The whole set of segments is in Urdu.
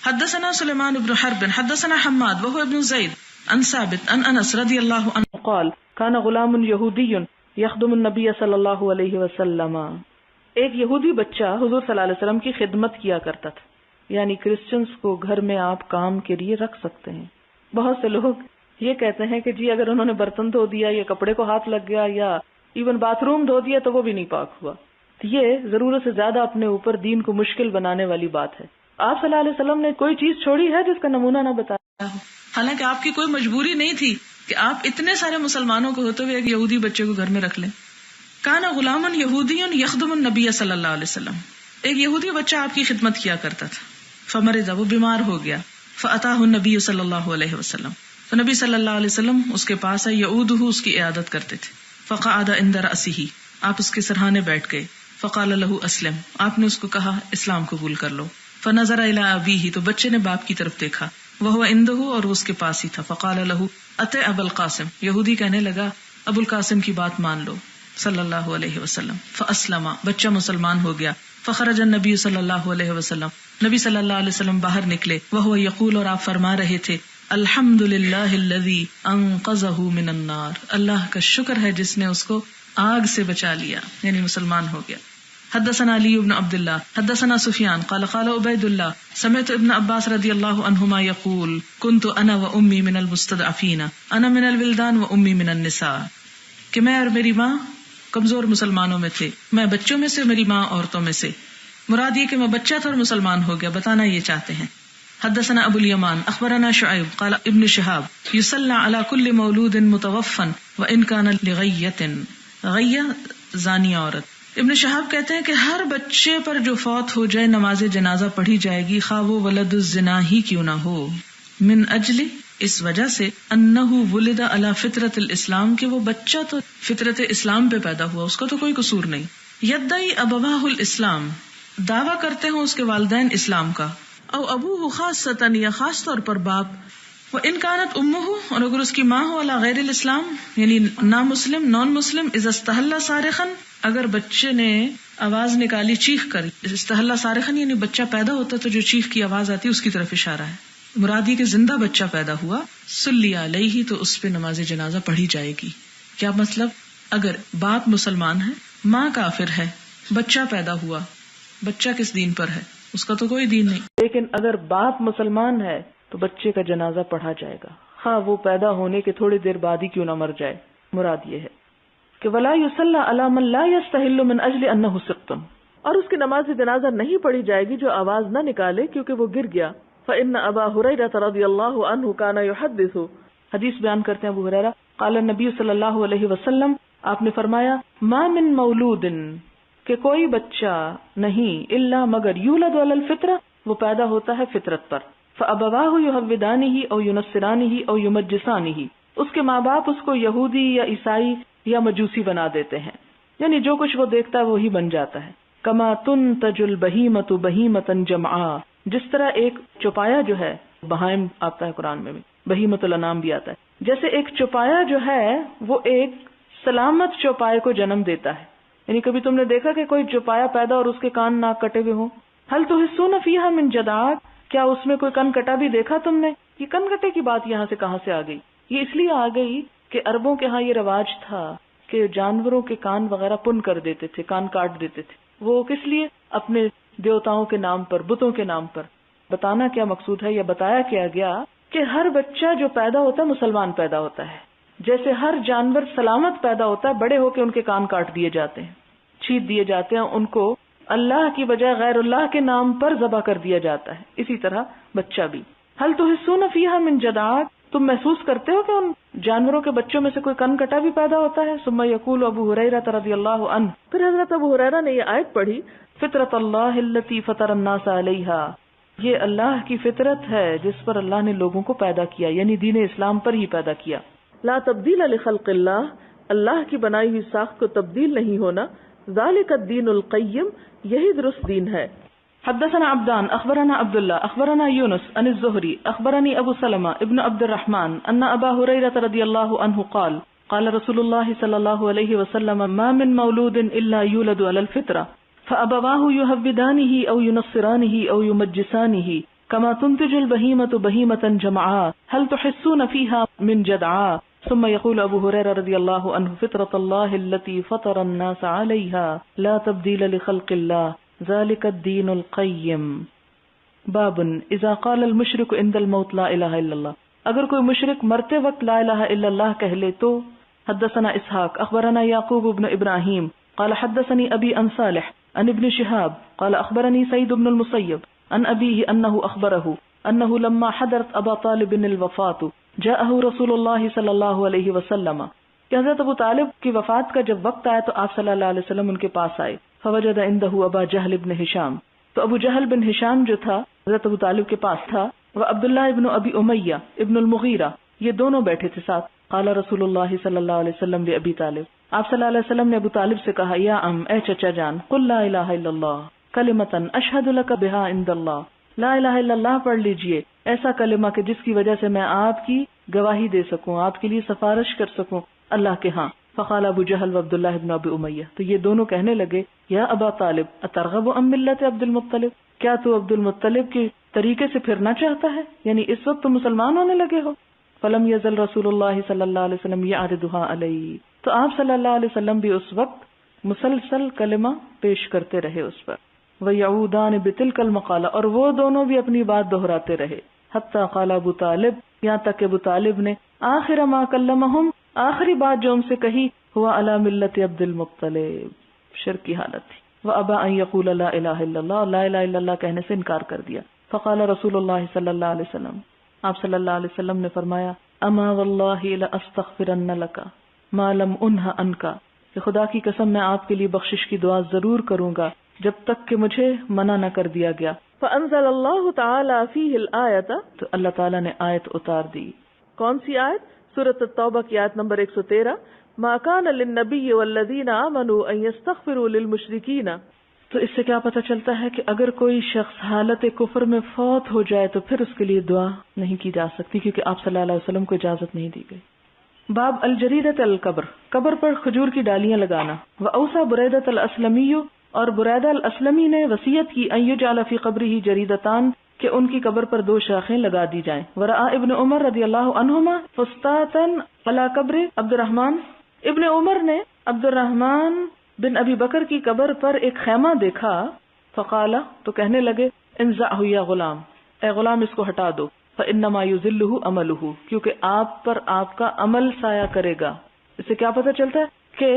حدثنا سلیمان بن حرب حدثنا حماد وهو ابن زید عن ثابت عن انس رضی اللہ عنہ قال كان غلام یہودی یخدم النبی صلی اللہ علیہ وسلم. ایک یہودی بچہ حضور صلی اللہ علیہ وسلم کی خدمت کیا کرتا تھا. یعنی کرسچنز کو گھر میں آپ کام کے لیے رکھ سکتے ہیں. بہت سے لوگ یہ کہتے ہیں کہ جی اگر انہوں نے برتن دھو دیا یا کپڑے کو ہاتھ لگ گیا یا ایون باتھ روم دھو دیا تو وہ بھی نہیں پاک ہوا. تو یہ ضرورت سے زیادہ اپنے اوپر دین کو مشکل بنانے والی بات ہے. آپ صلی اللہ علیہ وسلم نے کوئی چیز چھوڑی ہے جس کا نمونہ نہ بتایا؟ حالانکہ آپ کی کوئی مجبوری نہیں تھی کہ آپ اتنے سارے مسلمانوں کو ہوتے ہوئے ایک یہودی بچے کو گھر میں رکھ لیں. کان غلام یہودی یخدم النبی صلی اللہ علیہ وسلم. ایک یہودی بچہ آپ کی خدمت کیا کرتا تھا. فمرض، وہ بیمار ہو گیا. فاتاہ النبی صلی اللہ علیہ وسلم، تو نبی صلی اللہ علیہ وسلم اس کے پاس آئے. یعودہ، اس کی عیادت کرتے تھے. فقعد عند رأسہ، آپ اس کے سرہانے بیٹھ گئے. فقال له اسلم، آپ نے اس کو کہا اسلام قبول کر لو. فنظر الى ابیہ، تو بچے نے باپ کی طرف دیکھا. وہو عنده، اور وہ اس کے پاس ہی تھا. فقال له اطع ابا القاسم، یہودی کہنے لگا ابو القاسم کی بات مان لو صلی اللہ علیہ وسلم. فاسلم، بچہ مسلمان ہو گیا. فخرج النبی صلی اللہ علیہ وسلم، نبی صلی اللہ علیہ وسلم باہر نکلے. وہو یقول، اور آپ فرما رہے تھے الحمد للہ الذی انقذہ من النار، اللہ کا شکر ہے جس نے اس کو آگ سے بچا لیا، یعنی مسلمان ہو گیا. حدثنا علی بن عبد اللہ حدثنا سفیان قال قال عبید اللہ سمعت ابن عباس رضی اللہ عنہما یقول کنت انا و امی من المستضعفین انا من الولدان و امی من النساء، کہ میں اور میری ماں کمزور مسلمانوں میں تھے، میں بچوں میں سے، میری ماں عورتوں میں سے. مراد یہ کہ میں بچہ تھا اور مسلمان ہو گیا، بتانا یہ چاہتے ہیں. حدثنا ابو الیمان اخبرنا شعیب قال ابن شہاب یصلی علی کل مولود متوفا وان کان لغیۃ، غیہ زانیہ عورت. ابن شہاب کہتے ہیں کہ ہر بچے پر جو فوت ہو جائے نماز جنازہ پڑھی جائے گی، خواہ وہ ولد الزنا ہی کیوں نہ ہو. من اجل، اس وجہ سے، انہ ولد علی فطرت الاسلام، کہ وہ بچہ تو فطرت اسلام پہ پیدا ہوا، اس کا تو کوئی قصور نہیں. یدعی ابواہ الاسلام، دعویٰ کرتے ہوں اس کے والدین اسلام کا. او ابوہ خاصتاً، یا خاص طور پر باپ. وان کانت امہ، اور اگر اس کی ماں ہو علی غیر الاسلام، یعنی نا مسلم، نان مسلم. اذا استحل صارخا، اگر بچے نے آواز نکالی چیخ کر. استحل صارخا یعنی بچہ پیدا ہوتا تو جو چیخ کی آواز آتی اس کی طرف اشارہ ہے. مرادی کہ زندہ بچہ پیدا ہوا، صلی علیہ، تو اس پہ نماز جنازہ پڑھی جائے گی. کیا مطلب؟ اگر باپ مسلمان ہے، ماں کافر ہے، بچہ پیدا ہوا، بچہ کس دین پر ہے؟ اس کا تو کوئی دین نہیں. لیکن اگر باپ مسلمان ہے تو بچے کا جنازہ پڑھا جائے گا، خواہ وہ پیدا ہونے کے تھوڑی دیر بعد ہی کیوں نہ مر جائے. مراد یہ ہے کہ ولا یصلی علی من لا یستحل من اجل انہ سقط، اور اس کی نماز جنازہ نہیں پڑھی جائے گی جو آواز نہ نکالے کیونکہ وہ گر گیا. فإن ابا ہریرہ رضی اللہ عنہ کان یحدث، حدیث بیان کرتے ہیں ابو ہریرہ، قال النبی صلی اللہ علیہ وسلم، آپ نے فرمایا ما من مولود، کہ کوئی بچہ نہیں، الا مگر یولد علی الفطرہ، وہ پیدا ہوتا ہے فطرت پر. فابواہ یہودانہ او ینصرانہ او یمجسانہ، اس کے ماں باپ اس کو یہودی یا عیسائی یا مجوسی بنا دیتے ہیں، یعنی جو کچھ وہ دیکھتا ہے وہی بن جاتا ہے. کما تنتج البہیمۃ بہیمۃ جمعاء، جس طرح ایک چوپایا جو ہے، بہائم آتا ہے قرآن میں بھی، بہیمۃ الانام بھی آتا ہے، جیسے ایک چوپایا جو ہے وہ ایک سلامت چوپائے کو جنم دیتا ہے. یعنی کبھی تم نے دیکھا کہ کوئی چوپایا پیدا اور اس کے کان ناک کٹے ہوئے ہوں؟ هل تحسون فیہا من جدعاء، کیا اس میں کوئی کن کٹا بھی دیکھا تم نے؟ یہ کن کٹے کی بات یہاں سے کہاں سے آ گئی؟ یہ اس لیے آ گئی کہ عربوں کے ہاں یہ رواج تھا کہ جانوروں کے کان وغیرہ پن کر دیتے تھے، کان کاٹ دیتے تھے. وہ کس لیے؟ اپنے دیوتاؤں کے نام پر، بتوں کے نام پر. بتانا کیا مقصود ہے، یا بتایا کیا گیا کہ ہر بچہ جو پیدا ہوتا ہے مسلمان پیدا ہوتا ہے. جیسے ہر جانور سلامت پیدا ہوتا ہے، بڑے ہو کے ان کے کان کاٹ دیے جاتے ہیں، چھید دیے جاتے ہیں، ان کو اللہ کی بجائے غیر اللہ کے نام پر ذبح کر دیا جاتا ہے. اسی طرح بچہ بھی. هل تحسون فیہا من جدعاء، تم محسوس کرتے ہو کہ ان جانوروں کے بچوں میں سے کوئی کن کٹا بھی پیدا ہوتا ہے؟ ثم یقول ابو ہریرہ رضی اللہ عنہ، پھر حضرت ابو ہریرہ نے یہ آیت پڑھی، فطرت اللہ التی فطر الناس علیہا، یہ اللہ کی فطرت ہے جس پر اللہ نے لوگوں کو پیدا کیا، یعنی دین اسلام پر ہی پیدا کیا. لا تبدیل لخلق اللہ، اللہ کی بنائی ہوئی ساخت کو تبدیل نہیں ہونا. ذالک الدین القیم، یہی درست دین ہے. حدثنا عبدان اخبرنا عبد اللہ اخبرنا یونس عن الزہری اخبرنی ابو سلمہ ابن عبد الرحمن ان ابا ہریرہ رضی اللہ عنہ قال قال رسول اللہ صلی اللہ علیہ وسلم ما من مولود الا یولد علی الفطرہ فابواہ یہودانہ او ینصرانہ او یمجسانہ كما تنتج البهيمة بهيمة جمعاء هل تحسون فيها من جدعاء. ثم يقول أبو هريرة رضي الله عنه فطرة الله التي فطر الناس عليها لا تبديل لخلق الله ذلك الدين القيم. باب اذا قال المشرك عند الموت لا الہ الا اللہ. اگر کوئی مشرک مرتے وقت لا الہ الا اللہ کہہ لے تو حدثنا اسحاق اخبرنا یعقوب بن ابراہیم قال حدثني ابي عن صالح عن ابن شهاب قال اخبرني سعيد بن المسيب عن ابيه انه اخبره انه لما حضرت ابا طالب الوفاة جاءه رسول الله صلی اللہ علیہ وسلم کہ حضرت ابو طالب کی وفات کا جب وقت آیا تو آپ صلی اللہ علیہ وسلم ان کے پاس آئے. فوجد عنده ابا جہل بن ہشام. تو ابو جہل بن ہشام جو تھا حضرت ابو طالب کے پاس تھا. وہ عبداللہ ابن ابی امیہ ابن المغیرہ یہ دونوں بیٹھے تھے ساتھ. قال رسول اللہ صلی اللہ علیہ وسلم لابی طالب. آپ صلی اللہ علیہ وسلم نے ابو طالب سے کہا یا اے چچا جان قل لا الہ الا اللہ کلمۃ اشہد لک بہا عند اللہ. لا الہ الا اللہ پڑھ لیجئے ایسا کلمہ کہ جس کی وجہ سے میں آپ کی گواہی دے سکوں, آپ کے لیے سفارش کر سکوں اللہ کے ہاں. فقال ابو جہل و عبداللہ ابن ابی امیہ. تو یہ دونوں کہنے لگے یا ابا طالب اترغب عن ملت عبد المطلب, کیا تو عبد المطلب کے طریقے سے پھرنا چاہتا ہے, یعنی اس وقت تو مسلمان ہونے لگے ہو. فلم یزل رسول اللہ صلی اللہ علیہ وسلم یعرضها علیہ. تو آپ صلی اللہ علیہ وسلم بھی اس وقت مسلسل کلمہ پیش کرتے رہے اس پر. ویعودان بتلک المقالہ, اور وہ دونوں بھی اپنی بات دہراتے رہے. حتی قال ابو طالب, یہاں تک کہ ابو طالب نے آخر ما کلمہم, آخری بات جو ان سے کہی ہوا علی ملت عبد المطلب, شرک کی حالت تھی. وابا ان یقول لا الہ الا اللہ, لا الہ الا اللہ کہنے سے انکار کر دیا. فقال رسول اللہ صلی اللہ علیہ وسلم, آپ صلی اللہ علیہ وسلم نے فرمایا اما واللہ لاستغفرن لک ما لم انہ عنک, کہ خدا کی قسم میں آپ کے لیے بخشش کی دعا ضرور کروں گا جب تک کہ مجھے منع نہ کر دیا گیا. فانزل اللہ تعالی فیہ الآیت, تو اللہ تعالی نے آیت اتار دی. کون سی آیت؟ سورۃ التوبہ کی آیت نمبر 113. ما کان للنبی والذین آمنوا ان یستغفروا للمشرکین. تو اس سے کیا پتہ چلتا ہے کہ اگر کوئی شخص حالت کفر میں فوت ہو جائے تو پھر اس کے لیے دعا نہیں کی جا سکتی, کیونکہ آپ صلی اللہ علیہ وسلم کو اجازت نہیں دی گئی. باب الجریدۃ القبر, قبر پر کھجور کی ڈالیاں لگانا. واوصى بریدۃ الاسلمی, اور بریدہ الاسلمی نے وصیت کی ان یجعل فی قبرہ جریدتان, کہ ان کی قبر پر 2 شاخیں لگا دی جائیں. ورآ ابن عمر رضی اللہ عنہما فستاتن علی قبر عبد الرحمن. ابن عمر نے عبد الرحمن بن ابی بکر کی قبر پر ایک خیمہ دیکھا. فقال, تو کہنے لگے انزعہ یا غلام, اے غلام اس کو ہٹا دو. فانما یذلہ عملہ, کیونکہ آپ پر آپ کا عمل سایہ کرے گا. اس سے کیا پتہ چلتا ہے کہ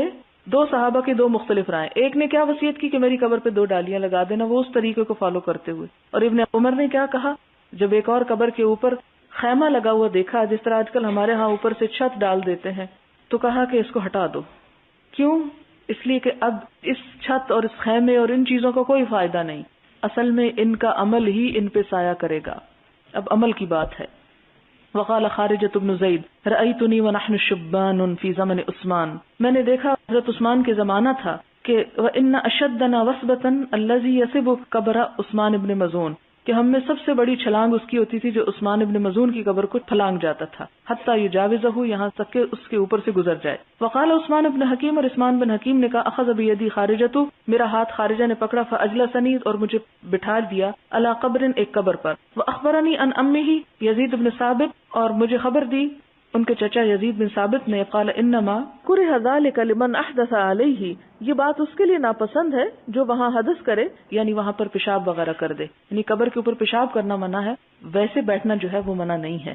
2 صحابہ کی 2 مختلف رائے. ایک نے کیا وصیت کی کہ میری قبر پہ 2 ڈالیاں لگا دینا, وہ اس طریقے کو فالو کرتے ہوئے. اور ابن عمر نے کیا کہا, جب ایک اور قبر کے اوپر خیمہ لگا ہوا دیکھا, جس طرح آج کل ہمارے ہاں اوپر سے چھت ڈال دیتے ہیں, تو کہا کہ اس کو ہٹا دو. کیوں؟ اس لیے کہ اب اس چھت اور اس خیمے اور ان چیزوں کا کوئی فائدہ نہیں, اصل میں ان کا عمل ہی ان پہ سایہ کرے گا. اب عمل کی بات ہے. وقال خارجۃ بن زید رأیتنی ونحن شبان فی زمن عثمان, میں نے دیکھا حضرت عثمان کے زمانہ تھا کہ وان اشدنا وثبۃ الذی یصب قبر عثمان ابن مظعون, کہ ہم میں سب سے بڑی چھلانگ اس کی ہوتی تھی جو عثمان ابن مظعون کی قبر کو پھلانگ جاتا تھا. حتی یجاوزہ, یہاں تک کہ اس کے اوپر سے گزر جائے. وقال عثمان بن حکیم, اور عثمان بن حکیم نے کہا اخذ بیدی خارجۃ, میرا ہاتھ خارجہ نے پکڑا. فاجلسنی, اور مجھے بٹھا دیا. علی قبر, ایک قبر پر. واخبرنی عن امہ یزید بن ثابت, اور مجھے خبر دی ان کے چچا یزید بن ثابت نے. قال انما کرہ ذلک لمن احدث علیہ, یہ بات اس کے لیے ناپسند ہے جو وہاں حدث کرے, یعنی وہاں پر پیشاب وغیرہ کر دے. یعنی قبر کے اوپر پیشاب کرنا منع ہے, ویسے بیٹھنا جو ہے وہ منع نہیں ہے.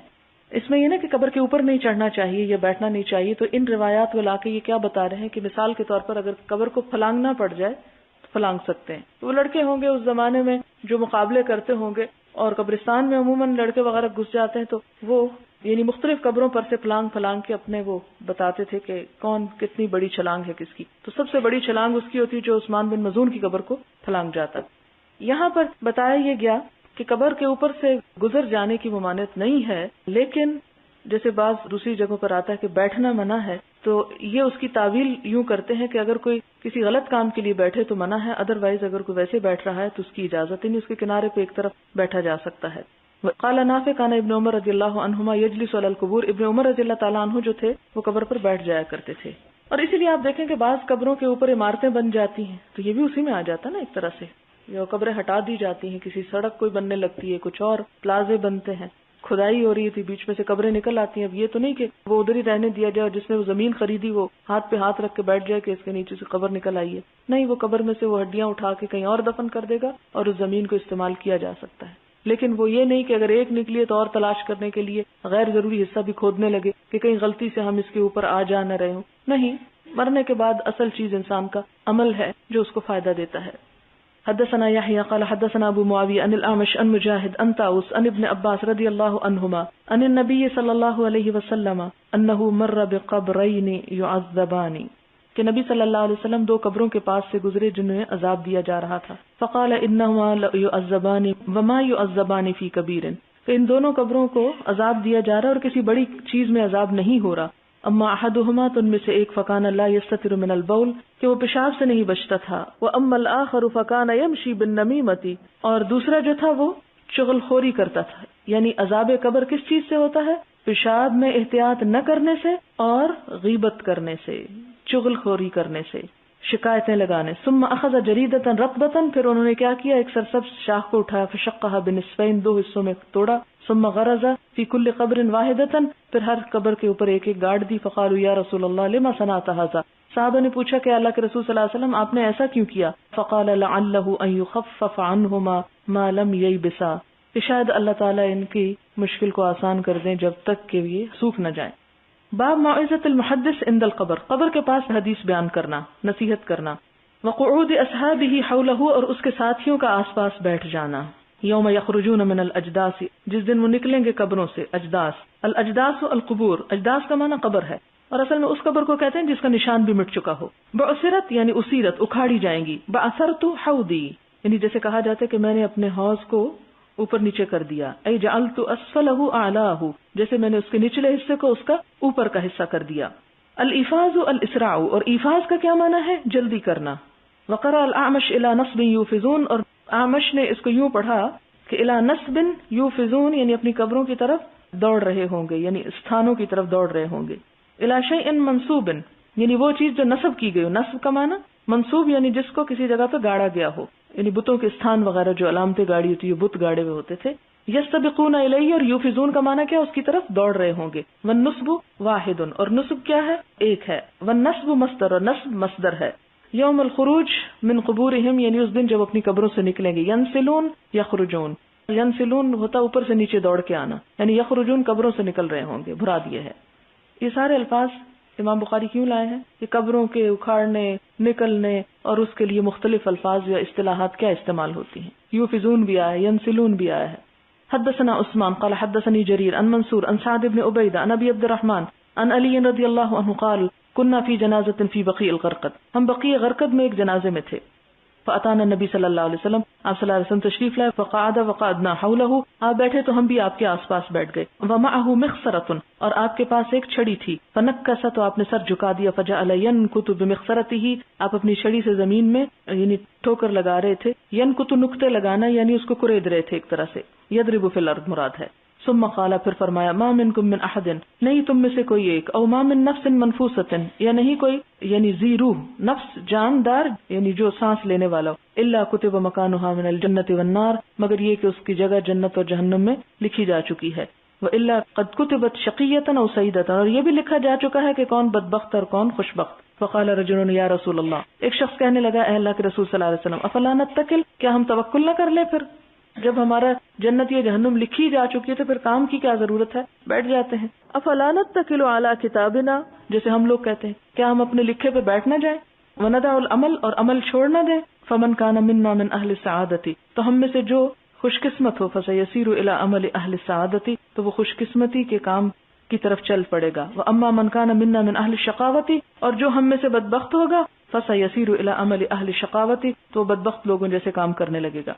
اس میں یہ نا کہ قبر کے اوپر نہیں چڑھنا چاہیے یا بیٹھنا نہیں چاہیے. تو ان روایات کو لا کے یہ کیا بتا رہے ہیں کہ مثال کے طور پر اگر قبر کو پھلانگنا پڑ جائے تو پھلانگ سکتے ہیں. وہ لڑکے ہوں گے اس زمانے میں جو مقابلے کرتے ہوں گے, اور قبرستان میں عموماً لڑکے وغیرہ گھس جاتے ہیں, تو وہ یعنی مختلف قبروں پر سے پھلانگ کے اپنے وہ بتاتے تھے کہ کون کتنی بڑی چھلانگ ہے کس کی. تو سب سے بڑی چھلانگ اس کی ہوتی جو عثمان بن مظعون کی قبر کو پھلانگ جاتا. یہاں پر بتایا یہ گیا کہ قبر کے اوپر سے گزر جانے کی ممانعت نہیں ہے, لیکن جیسے بعض دوسری جگہوں پر آتا ہے کہ بیٹھنا منع ہے, تو یہ اس کی تعویل یوں کرتے ہیں کہ اگر کوئی کسی غلط کام کے لیے بیٹھے تو منع ہے, ادروائز اگر کوئی ویسے بیٹھ رہا ہے تو اس کی اجازت ہے, نہیں اس کے کنارے پہ ایک طرف بیٹھا جا سکتا ہے. قال نافع کان ابن عمر رضی اللہ عنہما یجلس علی القبور, ابن عمر رضی اللہ تعالیٰ عنہ جو تھے وہ قبر پر بیٹھ جایا کرتے تھے. اور اسی لیے آپ دیکھیں کہ بعض قبروں کے اوپر عمارتیں بن جاتی ہیں, تو یہ بھی اسی میں آ جاتا نا ایک طرح سے, یا قبریں ہٹا دی جاتی ہیں، کسی سڑک کوئی بننے لگتی ہے، کچھ اور پلازے بنتے ہیں، کھدائی ہو رہی تھی، بیچ میں سے قبریں نکل آتی ہیں. اب یہ تو نہیں کہ وہ ادھر ہی رہنے دیا جائے، اور جس نے وہ زمین خریدی وہ ہاتھ پہ ہاتھ رکھ کے بیٹھ جائے کہ اس کے نیچے سے قبر نکل آئی ہے. نہیں، وہ قبر میں سے وہ ہڈیاں اٹھا کے کہیں اور دفن کر دے گا اور اس زمین کو استعمال کیا جا سکتا ہے. لیکن وہ یہ نہیں کہ اگر ایک نکلی ہے تو اور تلاش کرنے کے لیے غیر ضروری حصہ بھی کھودنے لگے کہ کہیں غلطی سے ہم اس کے اوپر آ جا نہ رہے ہوں. نہیں، مرنے کے بعد اصل چیز انسان کا عمل ہے جو اس کو فائدہ دیتا ہے. حدثنا يحيى قال حدثنا ابو معاوية عن الأعمش عن مجاهد عن طاووس عن ابن عباس رضي الله عنهما عن النبي صلى الله عليه وسلم أنه مر بقبرين يعذبان کہ نبی صلی اللہ علیہ وسلم دو قبروں کے پاس سے گزرے جنہیں عذاب دیا جا رہا تھا. فقال انهما يعذبان وما يعذبان في كبير کہ ان دونوں قبروں کو عذاب دیا جا رہا ہے اور کسی بڑی چیز میں عذاب نہیں ہو رہا. اما احدهما تو ان میں سے ایک فکان لا یستتر من البول کہ وہ پیشاب سے نہیں بچتا تھا. واما الاخر فکان یمشی بالنمیمۃ اور دوسرا جو تھا وہ چغل خوری کرتا تھا. یعنی عذاب قبر کس چیز سے ہوتا ہے؟ پیشاب میں احتیاط نہ کرنے سے اور غیبت کرنے سے، چغل خوری کرنے سے، شکایتیں لگانے. ثم اخذ جریدۃ رطبۃ پھر انہوں نے کیا کیا، ایک سرسبز شاخ کو اٹھایا، فشقها بنصفین دو حصوں میں توڑا. ثم غرز فی کل قبر واحدۃ پھر ہر قبر کے اوپر ایک ایک گاڑ دی. فقالوا یا رسول اللہ لما صنعت هذا صحابہ نے پوچھا کہ اللہ کے رسول صلی اللہ علیہ وسلم آپ نے ایسا کیوں کیا؟ فقال لعله ان يخفف عنهما ما لم ييبسا کہ شاید اللہ تعالیٰ ان کی مشکل کو آسان کر دیں جب تک کہ یہ سوکھ نہ جائیں. باب موعظۃ المحدث عند القبر قبر کے پاس حدیث بیان کرنا، نصیحت کرنا. وقعود اصحابہ حولہ اور اس کے ساتھیوں کا آس پاس بیٹھ جانا. یوم یخرجون من الاجداث جس دن وہ نکلیں گے قبروں سے. اجداث الاجداث القبور، اجداث کا معنی قبر ہے اور اصل میں اس قبر کو کہتے ہیں جس کا نشان بھی مٹ چکا ہو. بعثرت یعنی اسیرت، اکھاڑی جائیں گی. بعثرت حوضی یعنی جیسے کہا جاتا ہے کہ میں نے اپنے حوض کو اوپر نیچے کر دیا. ای جعلت اسفلہ اعلاہ جیسے میں نے اس کے نچلے حصے کو اس کا اوپر کا حصہ کر دیا. الایفاز الاسراع اور ایفاز کا کیا معنی ہے؟ جلدی کرنا. وقرأ الاعمش الى نصب یوفزون اور اعمش نے اس کو یوں پڑھا کہ الى نصب یوفزون یعنی اپنی قبروں کی طرف دوڑ رہے ہوں گے، یعنی استھانوں کی طرف دوڑ رہے ہوں گے. الى شیء منصوب یعنی وہ چیز جو نصب کی گئی ہو. نصب کا معنی منصوب یعنی جس کو کسی جگہ پہ گاڑا گیا ہو، یعنی بتوں کے استھان وغیرہ جو علامتیں گاڑی ہوتی ہے بت گاڑے ہوئے ہوتے تھے. یستبقون الیہ اور یوفزون کا معنی کیا؟ اس کی طرف دوڑ رہے ہوں گے. والنصب واحد اور نصب کیا ہے؟ ایک ہے. والنصب مصدر اور نصب مصدر ہے. یوم الخروج من قبورہم یعنی اس دن جب اپنی قبروں سے نکلیں گے. ینسلون یخرجون، ینسلون ہوتا اوپر سے نیچے دوڑ کے آنا، یعنی یخرجون قبروں سے نکل رہے ہوں گے. مراد یہ ہے. یہ سارے الفاظ امام بخاری کیوں لائے ہیں؟ کہ قبروں کے اکھاڑنے، نکلنے اور اس کے لیے مختلف الفاظ یا اصطلاحات کیا استعمال ہوتی ہیں. یوفزون بھی آیا ہے، ینسلون بھی آیا ہے. حدثنا عثمان قال حدثني جرير عن منصور عن سعد بن عبيدة عن ابي عبد الرحمن عن علي رضی اللہ عنہ قال كنا في جنازة في بقيع الغرقد ہم بقیع غرقد میں ایک جنازے میں تھے. فاتانا النبی صلی اللہ علیہ وسلم آپ صلی اللہ علیہ وسلم تشریف لائے. فقعد وقعدنا حوله آپ بیٹھے تو ہم بھی آپ کے آس پاس بیٹھ گئے. ومعه مخصرة اور آپ کے پاس ایک چھڑی تھی. فنکس تو آپ نے سر جھکا دیا. فجعل ينكت بمخصرته آپ اپنی چھڑی سے زمین میں یعنی ٹھوکر لگا رہے تھے. ينكت نقطے لگانا یعنی اس کو کرید رہے تھے ایک طرح سے. يضرب في الارض مراد ہے. ثم قال پھر فرمایا ما منکم من احد نہیں تم میں سے کوئی ایک. او ما من نفس منفوسۃ یا نہیں کوئی یعنی ذی روح نفس جاندار یعنی جو سانس لینے والا. الا کتب مکانها من الجنۃ والنار مگر یہ کہ اس کی جگہ جنت اور جہنم میں لکھی جا چکی ہے. والا قد کتبت شقیۃ او سعیدۃ اور یہ بھی لکھا جا چکا ہے کہ کون بدبخت اور کون خوشبخت. فقال رجل یا رسول اللہ ایک شخص کہنے لگا اے اللہ کے رسول صلی اللہ علیہ وسلم افلا نتکل کیا ہم توکل نہ کر لیں؟ پھر جب ہمارا جنت یا جہنم لکھی جا چکی ہے تو پھر کام کی کیا ضرورت ہے، بیٹھ جاتے ہیں. افلا نتکل علی کتابنا جیسے ہم لوگ کہتے ہیں کیا ہم اپنے لکھے پہ بیٹھ نہ جائیں. وندع العمل اور عمل چھوڑ نہ دیں. فمن کان منا من اہل السعادۃ تو ہم میں سے جو خوش قسمت ہو فسیسیر الی عمل اہل السعادۃ تو وہ خوش قسمتی کے کام کی طرف چل پڑے گا. واما من کان منا من اہل الشقاوۃ اور جو ہم میں سے بدبخت ہوگا فسیسیر الی عمل اہل الشقاوۃ تو بدبخت لوگوں جیسے کام کرنے لگے گا.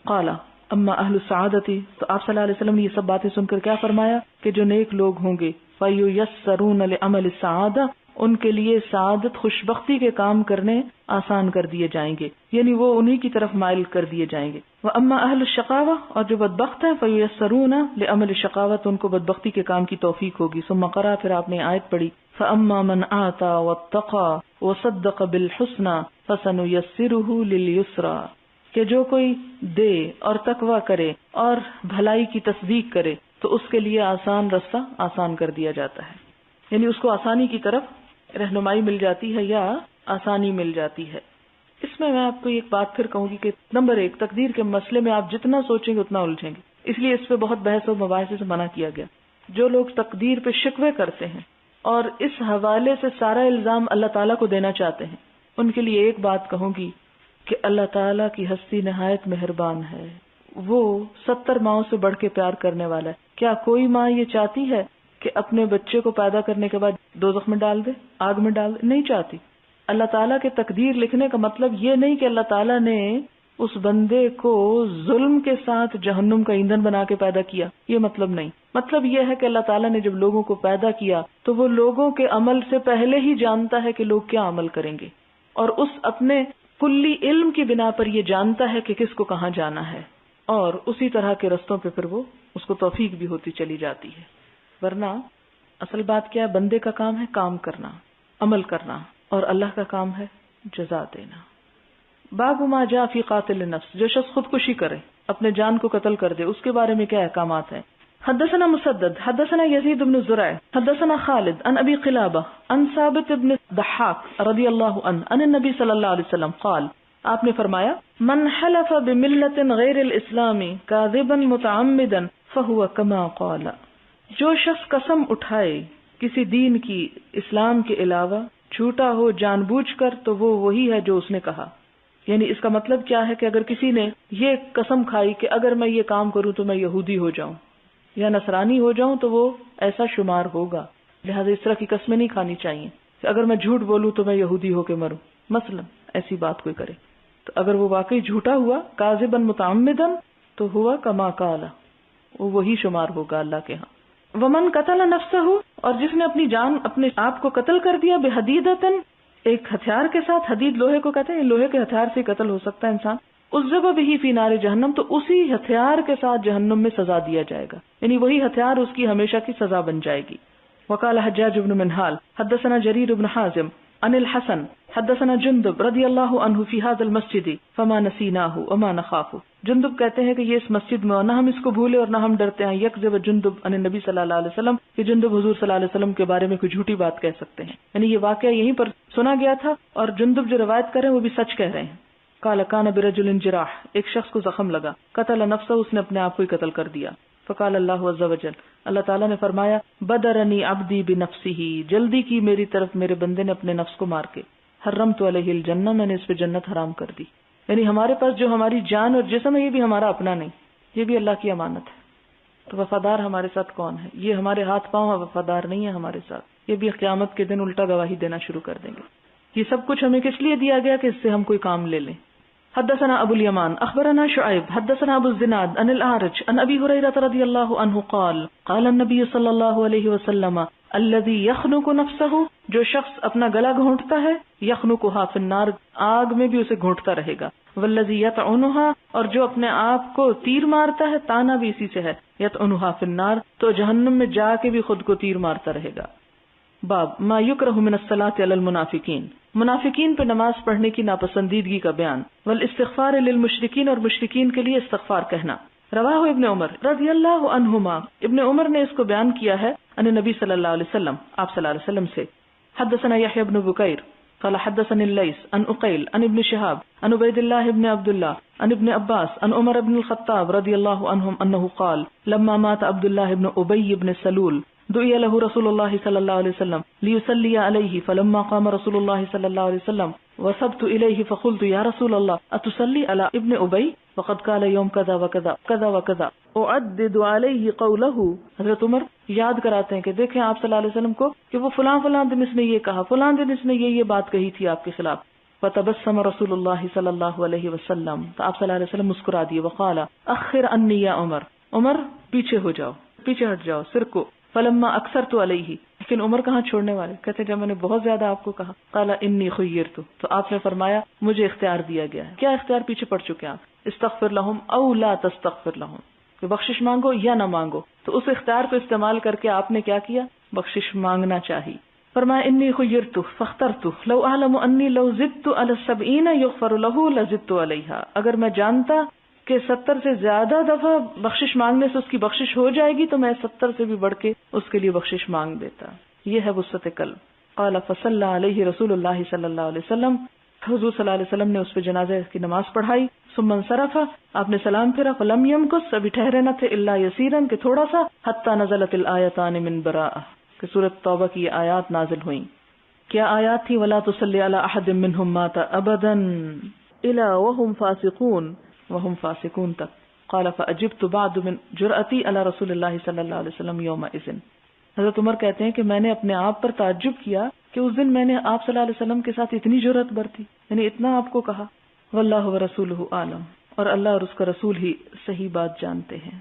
قال اما اہل السعادۃ تو آپ صلی اللہ علیہ وسلم نے یہ سب باتیں سن کر کیا فرمایا کہ جو نیک لوگ ہوں گے فیسرون لعمل السعادہ ان کے لیے سعادت خوشبختی کے کام کرنے آسان کر دیے جائیں گے، یعنی وہ انہی کی طرف مائل کر دیے جائیں گے. واما اہل الشقاوہ اور جو بدبخت ہیں فیسرون لعمل الشقاوۃ ان کو بدبختی کے کام کی توفیق ہوگی. ثم قرأ پھر آپ نے آیت پڑھی فاما من آتى واتقى وصدق بالحسنى فسنيسره لليسرى کہ جو کوئی دے اور تقویٰ کرے اور بھلائی کی تصدیق کرے تو اس کے لیے آسان رستہ آسان کر دیا جاتا ہے، یعنی اس کو آسانی کی طرف رہنمائی مل جاتی ہے یا آسانی مل جاتی ہے۔ اس میں آپ کو ایک بات پھر کہوں گی کہ نمبر 1، تقدیر کے مسئلے میں آپ جتنا سوچیں گے اتنا الجھیں گے، اس لیے اس پہ بہت بحث و مباحثے سے منع کیا گیا۔ جو لوگ تقدیر پہ شکوے کرتے ہیں اور اس حوالے سے سارا الزام اللہ تعالیٰ کو دینا چاہتے ہیں، ان کے لیے ایک بات کہوں گی کہ اللہ تعالیٰ کی ہستی نہایت مہربان ہے، وہ 70 ماؤں سے بڑھ کے پیار کرنے والا ہے۔ کیا کوئی ماں یہ چاہتی ہے کہ اپنے بچے کو پیدا کرنے کے بعد دوزخ میں ڈال دے، آگ میں ڈال دے؟ نہیں چاہتی۔ اللہ تعالیٰ کے تقدیر لکھنے کا مطلب یہ نہیں کہ اللہ تعالیٰ نے اس بندے کو ظلم کے ساتھ جہنم کا ایندھن بنا کے پیدا کیا، یہ مطلب نہیں۔ مطلب یہ ہے کہ اللہ تعالیٰ نے جب لوگوں کو پیدا کیا تو وہ لوگوں کے عمل سے پہلے ہی جانتا ہے کہ لوگ کیا عمل کریں گے، اور اس اپنے کلی علم کی بنا پر یہ جانتا ہے کہ کس کو کہاں جانا ہے، اور اسی طرح کے رستوں پہ پھر وہ اس کو توفیق بھی ہوتی چلی جاتی ہے۔ ورنہ اصل بات کیا ہے؟ بندے کا کام ہے کام کرنا، عمل کرنا، اور اللہ کا کام ہے جزا دینا۔ باب ما جاء فی قاتل النفس، جو شخص خودکشی کرے، اپنے جان کو قتل کر دے، اس کے بارے میں کیا احکامات ہیں؟ حدثنا مسدد حدثنا یزید بن زرع حدثنا خالد عن ابی قلابہ عن ثابت بن ضحاک رضی اللہ عنہ عن النبی صلی اللہ علیہ وسلم قال، آپ نے فرمایا، من حلف بملت غیر الاسلام کاذبا متعمدا فہو کما قال، جو شخص قسم اٹھائے کسی دین کی اسلام کے علاوہ جھوٹا ہو جان بوجھ کر، تو وہ وہی ہے جو اس نے کہا۔ یعنی اس کا مطلب کیا ہے کہ اگر کسی نے یہ قسم کھائی کہ اگر میں یہ کام کروں تو میں یہودی ہو جاؤں یا نصرانی ہو جاؤں تو وہ ایسا شمار ہوگا، لہذا اس طرح کی قسمیں نہیں کھانی چاہیے کہ اگر میں جھوٹ بولوں تو میں یہودی ہو کے مروں، مثلا ایسی بات کوئی کرے تو اگر وہ واقعی جھوٹا ہوا کاذبا متعمدا تو ہوا کما قال، وہ وہی شمار ہوگا اللہ کے ہاں۔ ومن قتل نفسہ، اور جس نے اپنی جان اپنے آپ کو قتل کر دیا بحدیدتن، ایک ہتھیار کے ساتھ، حدید لوہے کو کہتے ہیں، لوہے کے ہتھیار سے قتل ہو سکتا ہے انسان، عذب به فی نار جہنم، تو اسی ہتھیار کے ساتھ جہنم میں سزا دیا جائے گا، یعنی وہی ہتھیار اس کی ہمیشہ کی سزا بن جائے گی۔ وقال حجاج بن منہال حدثنا جریر بن حازم عن الحسن حدثنا جندب رضی اللہ عنہ فی هذا المسجد فما نسیناہ وما نخاف، جندب کہتے ہیں کہ یہ اس مسجد میں، نہ ہم اس کو بھولے اور نہ ہم ڈرتے ہیں، یکذب جندب عن النبی صلی اللہ علیہ وسلم، کہ جندب حضور صلی اللہ علیہ وسلم کے بارے میں کوئی جھوٹی بات کہہ سکتے ہیں، یعنی یہ واقعہ یہیں پر سنا گیا تھا، اور جندب جو روایت کر رہے ہیں وہ بھی سچ کہہ رہے ہیں۔ قال کان برجل جراح، ایک شخص کو زخم لگا، قتل نفسه، اس نے اپنے آپ کو ہی قتل کر دیا۔ فقال اللہ عز وجل، اللہ تعالیٰ نے فرمایا، بدرنی عبدی بنفسہ، جلدی کی میری طرف میرے بندے نے اپنے نفس کو مار کے، حرمت علیہ الجنہ، میں نے اس پہ جنت حرام کر دی۔ یعنی ہمارے پاس جو ہماری جان اور جسم ہے یہ بھی ہمارا اپنا نہیں، یہ بھی اللہ کی امانت ہے۔ تو وفادار ہمارے ساتھ کون ہے؟ یہ ہمارے ہاتھ پاؤں وفادار نہیں ہے ہمارے ساتھ، یہ بھی قیامت کے دن الٹا گواہی دینا شروع کر دیں گے۔ یہ سب کچھ ہمیں کس لیے دیا گیا کہ اس سے ہم کوئی کام لے لیں۔ حدثنا ابو الیمان اخبرنا شعیب حدثنا ابو الزناد عن الاعرج عن ابی ہریرہ رضی اللہ عنہ قال قال النبی صلی اللہ علیہ وسلم الذی یخنق نفسہ، جو شخص اپنا گلا گھونٹتا ہے، یخنقھا فی النار، آگ میں بھی اسے گھونٹتا رہے گا، والذی یطعنھا، اور جو اپنے آپ کو تیر مارتا ہے، تانا بھی اسی سے ہے، یطعنھا فی النار، تو جہنم میں جا کے بھی خود کو تیر مارتا رہے گا۔ باب ما یکرہ من الصلاۃ علی المنافقین، منافقین پہ نماز پڑھنے کی ناپسندیدگی کا بیان، والاستغفار للمشرکین، اور مشرکین کے لیے استغفار کہنا۔ رواہ ابن عمر رضی اللہ عنہما، ابن عمر نے اس کو بیان کیا ہے ان نبی صلی اللہ علیہ وسلم، آپ صلی اللہ علیہ وسلم سے۔ حدثنا یحیی بن بکیر قال حدثني الليث عن عقيل عن ابن شهاب عن عبيد الله بن عبد الله عن ابن عباس عن عمر بن الخطاب رضي الله عنهم انه قال لما مات عبد الله بن ابي بن سلول دعي له رسول الله صلى الله عليه وسلم ليصلي عليه، فلما قام رسول الله صلى الله عليه وسلم وصبت اليه فقلت يا رسول الله اتصلي على ابن ابي وقد قال يوم كذا وكذا كذا وكذا اعدد عليه قوله۔ حضرت عمر یاد کراتے ہیں کہ دیکھیں آپ صلی اللہ علیہ وسلم کو کہ وہ فلاں فلاں دن اس نے یہ کہا، فلاں دن اس نے یہ بات کہی تھی آپ کے خلاف۔ فتبسم رسول اللہ صلی اللہ علیہ وسلم، تو آپ صلی اللہ علیہ وسلم مسکرا دیے، وقال اخر انی یا عمر، عمر پیچھے ہو جاؤ، پیچھے ہٹ جاؤ سر کو۔ فلما اکثرت علیہ، لیکن عمر کہاں چھوڑنے والے، کہتے جب میں نے بہت زیادہ آپ کو کہا، قال انی خیرت، تو آپ نے فرمایا مجھے اختیار دیا گیا ہے۔ کیا اختیار؟ پیچھے پڑ چکے آپ، استغفر لہم او لا تستغفر لہم، کہ بخشش مانگو یا نہ مانگو، تو اس اختیار کو استعمال کر کے آپ نے کیا کیا؟ بخشش مانگنا چاہیے۔ فرمایا انی خیرت فاخترت لو اعلم انی لو زدت علی 70 یغفر له لزدت علیہا، اگر میں جانتا کہ 70 سے زیادہ دفعہ بخشش مانگنے سے اس کی بخشش ہو جائے گی تو میں 70 سے بھی بڑھ کے اس کے لیے بخشش مانگ دیتا. یہ ہے وسعت قلب. قال فصلى علیہ رسول اللہ صلی اللہ علیہ وسلم، حضور صلی اللہ علیہ وسلم نے اس پہ جنازے کی نماز پڑھائی. ثم انصرف، آپ نے سلام پھیرا. فلم يمكث، ابھی ٹھہرے نہ تھے، الا يسيرا، کہ تھوڑا سا. حتى نزلت الآیتان من براءہ، کہ سورۃ توبہ کی آیات نازل ہوئیں. کیا آیات تھی؟ ولا تصلی علی احد منهم مات ابدا الا وهم فاسقون، وهم فاسقون تک. قال فاجبت بعد من جرأتی علی رسول اللہ صلی اللہ علیہ وسلم یومئذ. حضرت عمر کہتے ہیں کہ میں نے اپنے آپ پر تعجب کیا کہ اس دن میں نے آپ صلی اللہ علیہ وسلم کے ساتھ اتنی جرأت برتی، یعنی اتنا آپ کو کہا. واللہ ورسولہ عالم، اور اللہ اور اس کا رسول ہی صحیح بات جانتے ہیں.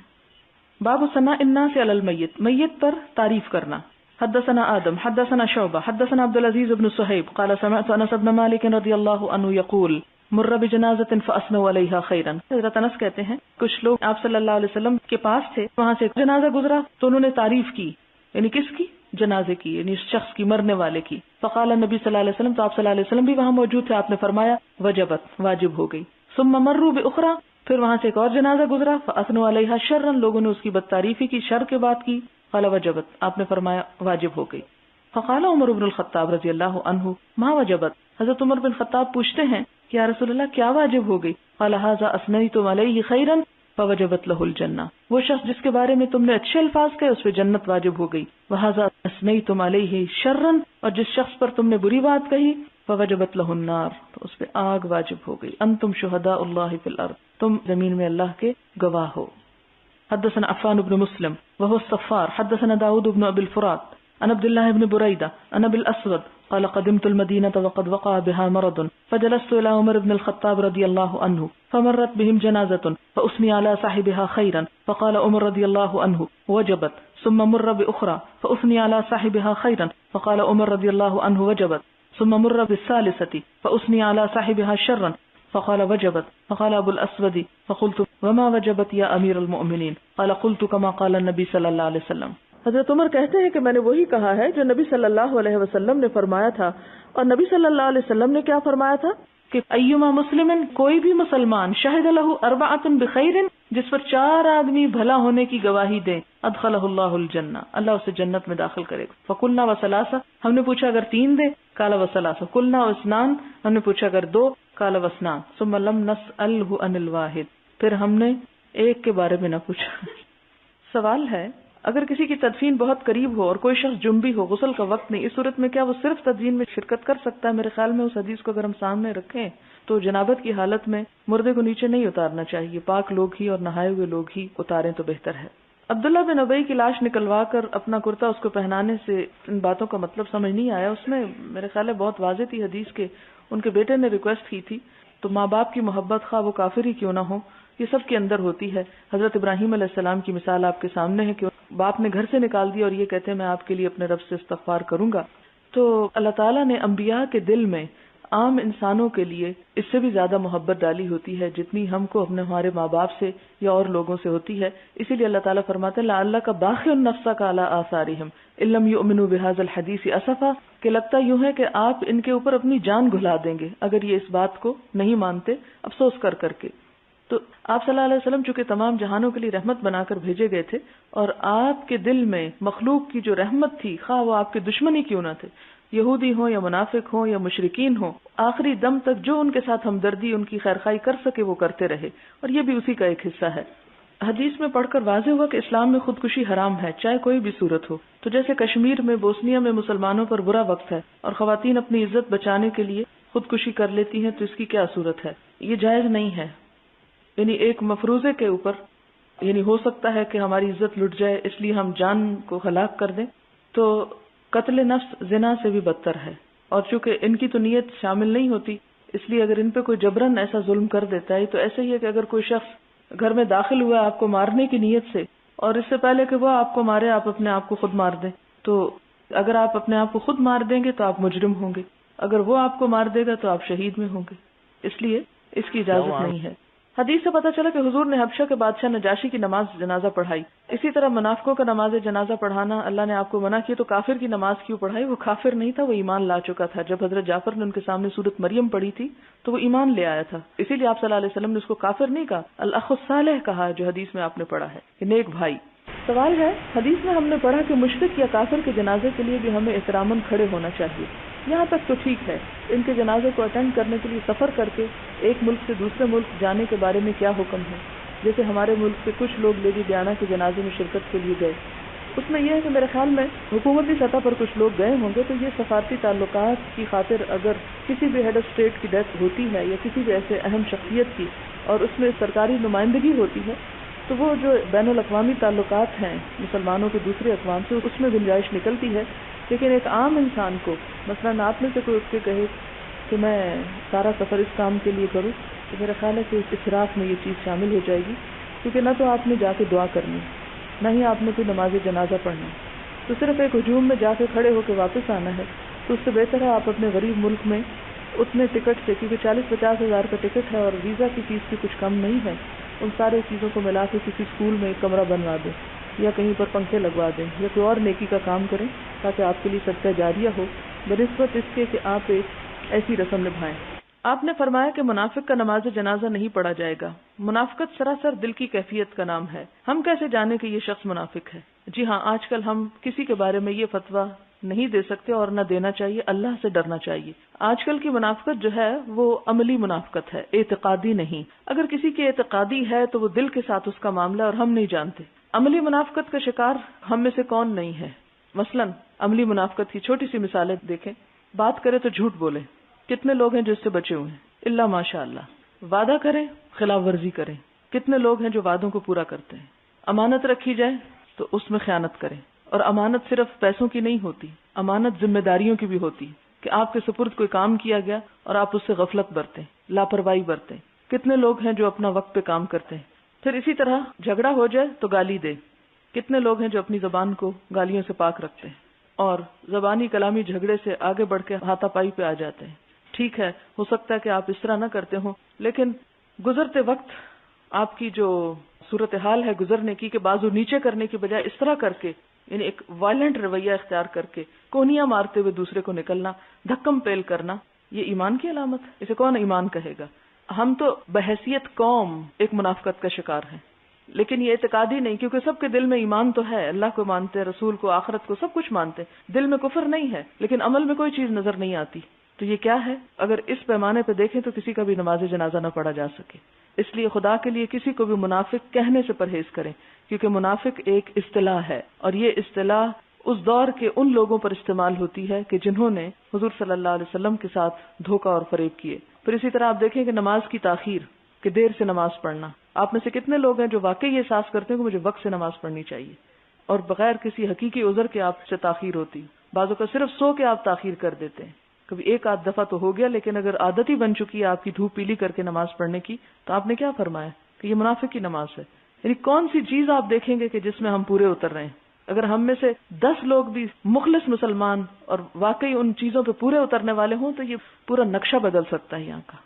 باب ثناء الناس علی المیت، میت پر تعریف کرنا. حدثنا آدم حدثنا شعبہ حدثنا عبد العزیز بن صہیب قال سمعت انس بن مالک رضی اللہ عنہ یقول مر بجنازۃ فاثنوا علیہا خیرا. حضرت انس کہتے ہیں کچھ لوگ آپ صلی اللہ علیہ وسلم کے پاس تھے، وہاں سے جنازہ گزرا تو انہوں نے تعریف کی، یعنی کس کی؟ جنازے کی، یعنی شخص کی، مرنے والے کی. فقال نبی صلی اللہ علیہ وسلم، تو آپ صلی اللہ علیہ وسلم بھی وہاں موجود تھے، آپ نے فرمایا وجبت، واجب ہو گئی. ثم مروا باخرى، پھر وہاں سے ایک اور جنازہ گزرا. فاثنوا علیہا شرا، لوگوں نے اس کی بدتعریفی کی، شر کے بات کی. قال وجبت، آپ نے فرمایا واجب ہو گئی. فقال عمر بن الخطاب رضی اللہ عنہ ما وجبت، حضرت عمر بن خطاب پوچھتے ہیں کہ یا رسول اللہ کیا واجب ہو گئی؟ قال هذا اثنيتم علیہ خیرا فوجبت له الجنہ، وہ شخص جس کے بارے میں تم نے اچھے الفاظ کہے اس پہ جنت واجب ہو گئی. وهذا اثنيتم علیہ شرا، اور جس شخص پر تم نے بری بات کہی فوجبت له النار، تو اس پہ آگ واجب ہو گئی. انتم شہداء اللہ فی الارض، تم زمین میں اللہ کے گواہ ہو. حدثنا عفان بن مسلم وهو الصفار حدثنا داود بن ابي الفرات عن عبد الله بن بريدة عن ابي الاسود قال قدمت المدينة وقد وقع بها مرض فجلست الى عمر بن الخطاب رضي الله عنه فمرت بهم جنازة فاثني على صاحبها خيرا فقال عمر رضي الله عنه وجبت. ثم مر باخرى فاثني على صاحبها خيرا فقال عمر رضي الله عنه وجبت. ثم مر بالثالثة فاثني على صاحبها شرا فقال وجبت. فقال ابو الاسود فقلت وما وجبت يا امير المؤمنين قال قلت كما قال النبي صلى الله عليه وسلم. حضرت عمر کہتے ہیں کہ میں نے وہی کہا ہے جو نبی صلی اللہ علیہ وسلم نے فرمایا تھا. اور نبی صلی اللہ علیہ وسلم نے کیا فرمایا تھا کہ ایما مسلم، کوئی بھی مسلمان، شہد لہ اربعۃ بخیر، جس پر 4 آدمی بھلا ہونے کی گواہی دیں، ادخلہ اللہ الجنہ، اللہ اسے جنت میں داخل کرے گا. فقلنا وثلاثہ، ہم نے پوچھا اگر 3 دے؟ قال وثلاثہ. قلنا واثنان، ہم نے پوچھا اگر 2؟ قال واثنان. ثم لم نسألہ عن الواحد، پھر ہم نے ایک کے بارے میں نہ پوچھا. سوال ہے اگر کسی کی تدفین بہت قریب ہو اور کوئی شخص جنبی ہو، غسل کا وقت نہیں، اس صورت میں کیا وہ صرف تدفین میں شرکت کر سکتا ہے؟ میرے خیال میں اس حدیث کو اگر ہم سامنے رکھیں تو جنابت کی حالت میں مردے کو نیچے نہیں اتارنا چاہیے، پاک لوگ ہی اور نہائے ہوئے لوگ ہی اتاریں تو بہتر ہے. عبداللہ بن ابی کی لاش نکلوا کر اپنا کرتا اس کو پہنانے سے ان باتوں کا مطلب سمجھ نہیں آیا. اس میں میرے خیال ہے بہت واضح تھی حدیث کے، ان کے بیٹے نے ریکویسٹ کی تھی، تو ماں باپ کی محبت خواہ وہ کافر ہی کیوں نہ ہو، یہ سب کے اندر ہوتی ہے. حضرت ابراہیم علیہ السلام کی مثال آپ کے سامنے ہے کہ باپ نے گھر سے نکال دیا اور یہ کہتے ہیں میں آپ کے لیے اپنے رب سے استغفار کروں گا. تو اللہ تعالیٰ نے انبیاء کے دل میں عام انسانوں کے لیے اس سے بھی زیادہ محبت ڈالی ہوتی ہے جتنی ہم کو اپنے ہمارے ماں باپ سے یا اور لوگوں سے ہوتی ہے. اسی لیے اللہ تعالیٰ فرماتے ہیں لعلک باخع نفسک علی آثارہم ان لم یؤمنوا بہذا الحدیث اسفا، کہ لگتا یوں ہے کہ آپ ان کے اوپر اپنی جان گھلا دیں گے اگر یہ اس بات کو نہیں مانتے افسوس کر کر کے. تو آپ صلی اللہ علیہ وسلم چونکہ تمام جہانوں کے لیے رحمت بنا کر بھیجے گئے تھے، اور آپ کے دل میں مخلوق کی جو رحمت تھی، خواہ وہ آپ کے دشمن ہی کیوں نہ تھے، یہودی ہوں یا منافق ہوں یا مشرکین ہوں، آخری دم تک جو ان کے ساتھ ہمدردی، ان کی خیرخواہی کر سکے وہ کرتے رہے، اور یہ بھی اسی کا ایک حصہ ہے. حدیث میں پڑھ کر واضح ہوا کہ اسلام میں خودکشی حرام ہے، چاہے کوئی بھی صورت ہو. تو جیسے کشمیر میں، بوسنیا میں مسلمانوں پر برا وقت ہے اور خواتین اپنی عزت بچانے کے لیے خودکشی کر لیتی ہیں، تو اس کی کیا صورت ہے؟ یہ جائز نہیں ہے. یعنی ایک مفروضے کے اوپر، یعنی ہو سکتا ہے کہ ہماری عزت لٹ جائے اس لیے ہم جان کو ہلاک کر دیں، تو قتل نفس زنا سے بھی بدتر ہے. اور چونکہ ان کی تو نیت شامل نہیں ہوتی، اس لیے اگر ان پہ کوئی جبرن ایسا ظلم کر دیتا ہے، تو ایسے ہی ہے کہ اگر کوئی شخص گھر میں داخل ہوا آپ کو مارنے کی نیت سے، اور اس سے پہلے کہ وہ آپ کو مارے آپ اپنے آپ کو خود مار دیں، تو اگر آپ اپنے آپ کو خود مار دیں گے تو آپ مجرم ہوں گے، اگر وہ آپ کو مار دے گا تو آپ شہید میں ہوں گے. اس لیے اس کی اجازت نہیں ہے. حدیث سے پتہ چلا کہ حضور نے حبشہ کے بادشاہ نجاشی کی نماز جنازہ پڑھائی. اسی طرح منافقوں کا نماز جنازہ پڑھانا اللہ نے آپ کو منع کیا تو کافر کی نماز کیوں پڑھائی؟ وہ کافر نہیں تھا، وہ ایمان لا چکا تھا. جب حضرت جعفر نے ان کے سامنے سورۃ مریم پڑھی تھی تو وہ ایمان لے آیا تھا، اسی لیے آپ صلی اللہ علیہ وسلم نے اس کو کافر نہیں کہا، الاخ الصالح کہا، جو حدیث میں آپ نے پڑھا ہے کہ نیک بھائی. سوال ہے، حدیث میں ہم نے پڑھا کہ مشرک یا کافر کے جنازے کے لیے بھی ہمیں احتراماً کھڑے ہونا چاہیے. یہاں تک تو ٹھیک ہے، ان کے جنازے کو اٹینڈ کرنے کے لیے سفر کر کے ایک ملک سے دوسرے ملک جانے کے بارے میں کیا حکم ہے؟ جیسے ہمارے ملک سے کچھ لوگ لیڈی ڈیانا کے جنازے میں شرکت کے لیے گئے، اس میں یہ ہے کہ میرے خیال میں حکومتی سطح پر کچھ لوگ گئے ہوں گے، تو یہ سفارتی تعلقات کی خاطر اگر کسی بھی ہیڈ آف اسٹیٹ کی ڈیتھ ہوتی ہے یا کسی بھی ایسے اہم شخصیت کی اور اس میں سرکاری نمائندگی ہوتی ہے تو وہ جو بین الاقوامی تعلقات ہیں مسلمانوں کے دوسرے اقوام سے، اس میں گنجائش نکلتی ہے. لیکن ایک عام انسان کو مثلا آپ میں سے کوئی اٹھ کے کہے کہ میں سارا سفر اس کام کے لیے کروں تو میرا خیال ہے کہ اس اسراف میں یہ چیز شامل ہو جائے گی، کیونکہ نہ تو آپ نے جا کے دعا کرنی، نہ ہی آپ نے کوئی نماز جنازہ پڑھنا، تو صرف ایک ہجوم میں جا کے کھڑے ہو کے واپس آنا ہے. تو اس سے بہتر ہے آپ اپنے غریب ملک میں اتنے ٹکٹ سے، کیونکہ 40-50 ہزار کا ٹکٹ ہے اور ویزا کی فیس بھی کچھ کم نہیں ہے، ان سارے چیزوں کو ملا کے کسی اسکول میں ایک کمرہ بنوا دیں یا کہیں پر پنکھے لگوا دیں یا کوئی اور نیکی کا کام کریں تاکہ آپ کے لیے صدقہ جاریہ ہو بنسبت اس کے کہ آپ ایک ایسی رسم نبھائیں. آپ نے فرمایا کہ منافق کا نماز جنازہ نہیں پڑھا جائے گا. منافقت سراسر دل کی کیفیت کا نام ہے. ہم کیسے جانیں کہ یہ شخص منافق ہے؟ جی ہاں، آج کل ہم کسی کے بارے میں یہ فتویٰ نہیں دے سکتے اور نہ دینا چاہیے، اللہ سے ڈرنا چاہیے. آج کل کی منافقت جو ہے وہ عملی منافقت ہے، اعتقادی نہیں. اگر کسی کی اعتقادی ہے تو وہ دل کے ساتھ اس کا معاملہ اور ہم نہیں جانتے. عملی منافقت کا شکار ہم میں سے کون نہیں ہے؟ مثلاً عملی منافقت کی چھوٹی سی مثالیں دیکھیں. بات کرے تو جھوٹ بولیں، کتنے لوگ ہیں جو اس سے بچے ہوئے ہیں؟ اللہ ماشاء اللہ. وعدہ کریں، خلاف ورزی کریں، کتنے لوگ ہیں جو وعدوں کو پورا کرتے ہیں؟ امانت رکھی جائے تو اس میں خیانت کریں. اور امانت صرف پیسوں کی نہیں ہوتی، امانت ذمہ داریوں کی بھی ہوتی کہ آپ کے سپرد کوئی کام کیا گیا اور آپ اس سے غفلت برتیں، لاپرواہی برتیں. کتنے لوگ ہیں جو اپنا وقت پہ کام کرتے ہیں. پھر اسی طرح جھگڑا ہو جائے تو گالی دے. کتنے لوگ ہیں جو اپنی زبان کو گالیوں سے پاک رکھتے ہیں اور زبانی کلامی جھگڑے سے آگے بڑھ کے ہاتھا پائی پہ آ جاتے ہیں. ٹھیک ہے، ہو سکتا ہے کہ آپ اس طرح نہ کرتے ہوں، لیکن گزرتے وقت آپ کی جو صورتحال ہے گزرنے کی کہ بازو نیچے کرنے کی بجائے اس طرح کر کے، یعنی ایک وائلنٹ رویہ اختیار کر کے کونیاں مارتے ہوئے دوسرے کو نکلنا، دھکم پیل کرنا، یہ ایمان کی علامت ہے. اسے کون ایمان کہے گا؟ ہم تو بحیثیت قوم ایک منافقت کا شکار ہیں، لیکن یہ اعتقادی نہیں، کیونکہ سب کے دل میں ایمان تو ہے، اللہ کو مانتے ہیں، رسول کو، آخرت کو، سب کچھ مانتے، دل میں کفر نہیں ہے، لیکن عمل میں کوئی چیز نظر نہیں آتی. تو یہ کیا ہے؟ اگر اس پیمانے پہ دیکھیں تو کسی کا بھی نماز جنازہ نہ پڑھا جا سکے. اس لیے خدا کے لیے کسی کو بھی منافق کہنے سے پرہیز کریں، کیونکہ منافق ایک اصطلاح ہے اور یہ اصطلاح اس دور کے ان لوگوں پر استعمال ہوتی ہے کہ جنہوں نے حضور صلی اللہ علیہ وسلم کے ساتھ دھوکہ اور فریب کیے. پھر اسی طرح آپ دیکھیں کہ نماز کی تاخیر، کہ دیر سے نماز پڑھنا. آپ میں سے کتنے لوگ ہیں جو واقعی یہ احساس کرتے ہیں کہ مجھے وقت سے نماز پڑھنی چاہیے اور بغیر کسی حقیقی عذر کے آپ سے تاخیر ہوتی؟ بعضوں کا صرف سو کے آپ تاخیر کر دیتے ہیں. کبھی ایک آدھ دفعہ تو ہو گیا، لیکن اگر عادت ہی بن چکی ہے آپ کی دھوپ پیلی کر کے نماز پڑھنے کی، تو آپ نے کیا فرمایا کہ یہ منافق کی نماز ہے. یعنی کون سی چیز آپ دیکھیں گے کہ جس میں ہم پورے اتر رہے ہیں؟ اگر ہم میں سے 10 لوگ بھی مخلص مسلمان اور واقعی ان چیزوں پہ پورے اترنے والے ہوں تو یہ پورا نقشہ بدل سکتا ہے یہاں کا.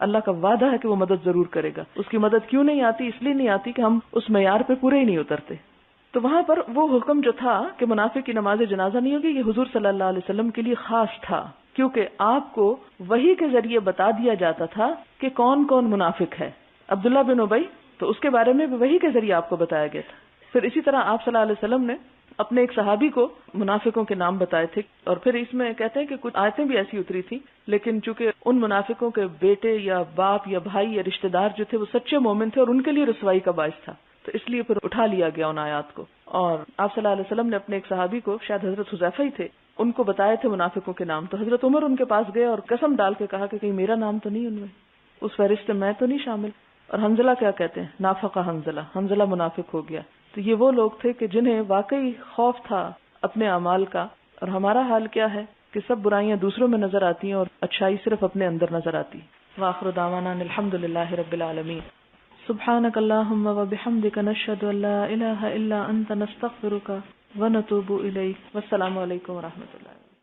اللہ کا وعدہ ہے کہ وہ مدد ضرور کرے گا. اس کی مدد کیوں نہیں آتی؟ اس لیے نہیں آتی کہ ہم اس معیار پہ پورے ہی نہیں اترتے. تو وہاں پر وہ حکم جو تھا کہ منافق کی نماز جنازہ نہیں ہوگی، یہ حضور صلی اللہ علیہ وسلم کے لیے خاص تھا، کیونکہ آپ کو وحی کے ذریعے بتا دیا جاتا تھا کہ کون کون منافق ہے. عبداللہ بن ابی، تو اس کے بارے میں بھی وحی کے ذریعے آپ کو بتایا گیا تھا. پھر اسی طرح آپ صلی اللہ علیہ وسلم نے اپنے ایک صحابی کو منافقوں کے نام بتائے تھے، اور پھر اس میں کہتے ہیں کہ کچھ آیتیں بھی ایسی اتری تھی، لیکن چونکہ ان منافقوں کے بیٹے یا باپ یا بھائی یا رشتہ دار جو تھے وہ سچے مومن تھے اور ان کے لیے رسوائی کا باعث تھا، تو اس لیے پھر اٹھا لیا گیا ان آیات کو. اور آپ صلی اللہ علیہ وسلم نے اپنے ایک صحابی کو، شاید حضرت حذیفہ ہی تھے، ان کو بتائے تھے منافقوں کے نام. تو حضرت عمر ان کے پاس گئے اور قسم ڈال کے کہا کہ کہیں میرا نام تو نہیں ان میں، اس فہرست میں تو نہیں شامل. اور حنظلہ کیا کہتے ہیں؟ نافقہ حنظلہ، حنظلہ منافق ہو گیا. تو یہ وہ لوگ تھے کہ جنہیں واقعی خوف تھا اپنے اعمال کا. اور ہمارا حال کیا ہے کہ سب برائیاں دوسروں میں نظر آتی ہیں اور اچھائی صرف اپنے اندر نظر آتی. وآخر دعوانا الحمدللہ رب العالمین. سبحانک اللہم وبحمدک نشہد ان لا الہ الا انت نستغفرک ونتوب الیک. والسلام علیکم ورحمۃ اللہ.